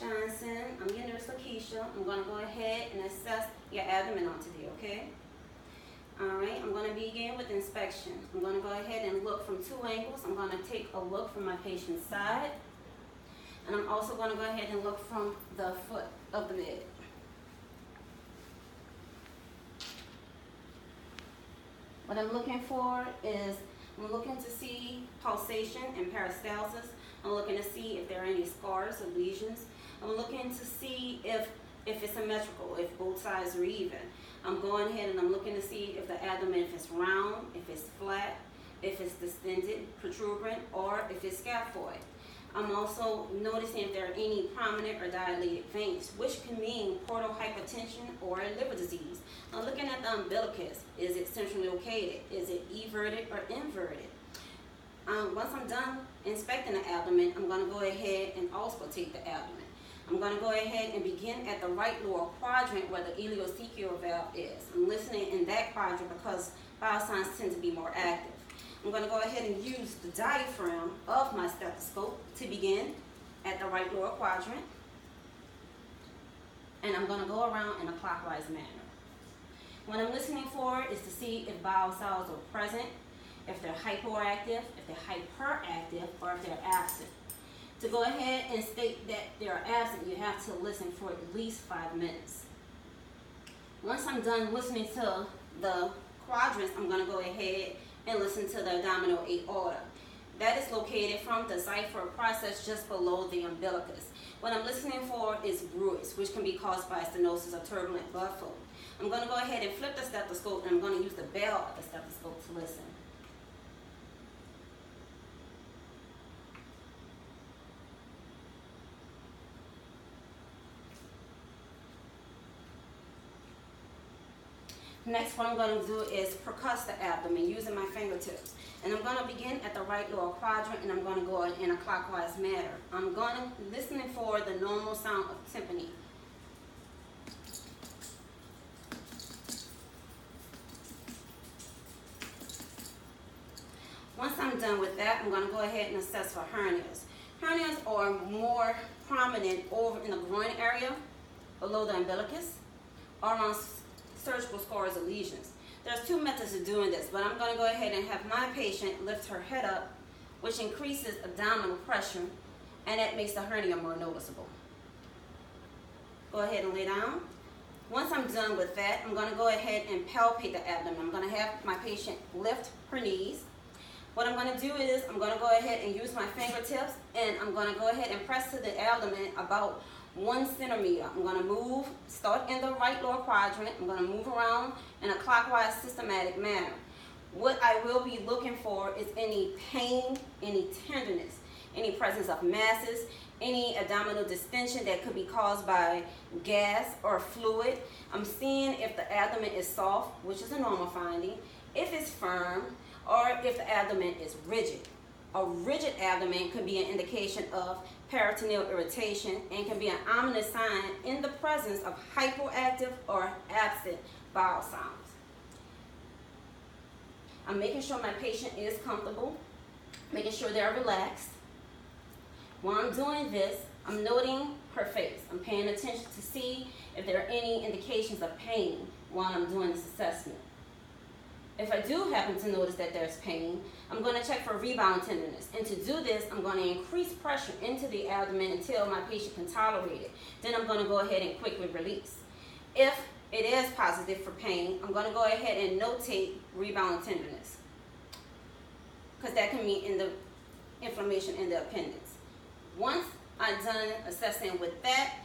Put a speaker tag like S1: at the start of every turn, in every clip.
S1: Johnson. I'm your nurse, Lekeshia. I'm going to go ahead and assess your abdomen today, okay? Alright, I'm going to begin with inspection. I'm going to go ahead and look from two angles. I'm going to take a look from my patient's side. And I'm also going to go ahead and look from the foot of the bed. What I'm looking for is, I'm looking to see pulsation and peristalsis. I'm looking to see if there are any scars or lesions. I'm looking to see if it's symmetrical, if both sides are even. I'm going ahead and I'm looking to see if the abdomen, if it's round, if it's flat, if it's distended, protuberant, or if it's scaphoid. I'm also noticing if there are any prominent or dilated veins, which can mean portal hypertension or liver disease. I'm looking at the umbilicus. Is it centrally located? Is it everted or inverted? Once I'm done inspecting the abdomen, I'm going to go ahead and auscultate the abdomen. I'm going to go ahead and begin at the right lower quadrant where the ileocecal valve is. I'm listening in that quadrant because bowel signs tend to be more active. I'm going to go ahead and use the diaphragm of my stethoscope to begin at the right lower quadrant. And I'm going to go around in a clockwise manner. What I'm listening for is to see if bowel cells are present, if they're hypoactive, if they're hyperactive, or if they're absent. To go ahead and state that they're absent, you have to listen for at least 5 minutes. Once I'm done listening to the quadrants, I'm going to go ahead and listen to the abdominal aorta. That is located from the xiphoid process just below the umbilicus. What I'm listening for is bruits, which can be caused by stenosis or turbulent blood flow. I'm going to go ahead and flip the stethoscope, and I'm going to use the bell of the stethoscope to listen. Next, what I'm going to do is percuss the abdomen using my fingertips. And I'm going to begin at the right lower quadrant, and I'm going to go in a clockwise manner. I'm going to listen for the normal sound of tympani. Once I'm done with that, I'm going to go ahead and assess for hernias. Hernias are more prominent over in the groin area, below the umbilicus, or on surgical scars or lesions. There's two methods of doing this, but I'm going to go ahead and have my patient lift her head up, which increases abdominal pressure, and that makes the hernia more noticeable. Go ahead and lay down. Once I'm done with that, I'm going to go ahead and palpate the abdomen. I'm going to have my patient lift her knees. What I'm going to do is I'm going to go ahead and use my fingertips, and I'm going to go ahead and press to the abdomen about 1 centimeter. I'm going to move, start in the right lower quadrant. I'm going to move around in a clockwise systematic manner. What I will be looking for is any pain, any tenderness, any presence of masses, any abdominal distension that could be caused by gas or fluid. I'm seeing if the abdomen is soft, which is a normal finding, if it's firm, or if the abdomen is rigid. A rigid abdomen could be an indication of peritoneal irritation and can be an ominous sign in the presence of hypoactive or absent bowel sounds. I'm making sure my patient is comfortable, making sure they're relaxed. While I'm doing this, I'm noting her face. I'm paying attention to see if there are any indications of pain while I'm doing this assessment. If I do happen to notice that there's pain, I'm going to check for rebound tenderness. And to do this, I'm going to increase pressure into the abdomen until my patient can tolerate it. Then I'm going to go ahead and quickly release. If it is positive for pain, I'm going to go ahead and notate rebound tenderness, because that can mean in the inflammation in the appendix. Once I'm done assessing with that,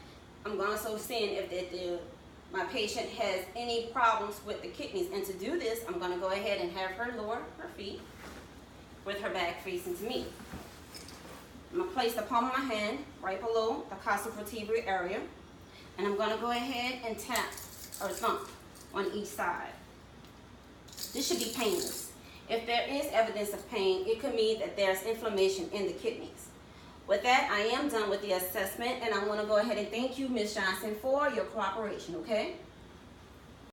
S1: I'm also seeing if my patient has any problems with the kidneys. And to do this, I'm going to go ahead and have her lower her feet with her back facing to me. I'm going to place the palm of my hand right below the costovertebral area, and I'm going to go ahead and tap or thump on each side. This should be painless. If there is evidence of pain, it could mean that there's inflammation in the kidneys. With that, I am done with the assessment, and I want to go ahead and thank you, Ms. Johnson, for your cooperation, okay?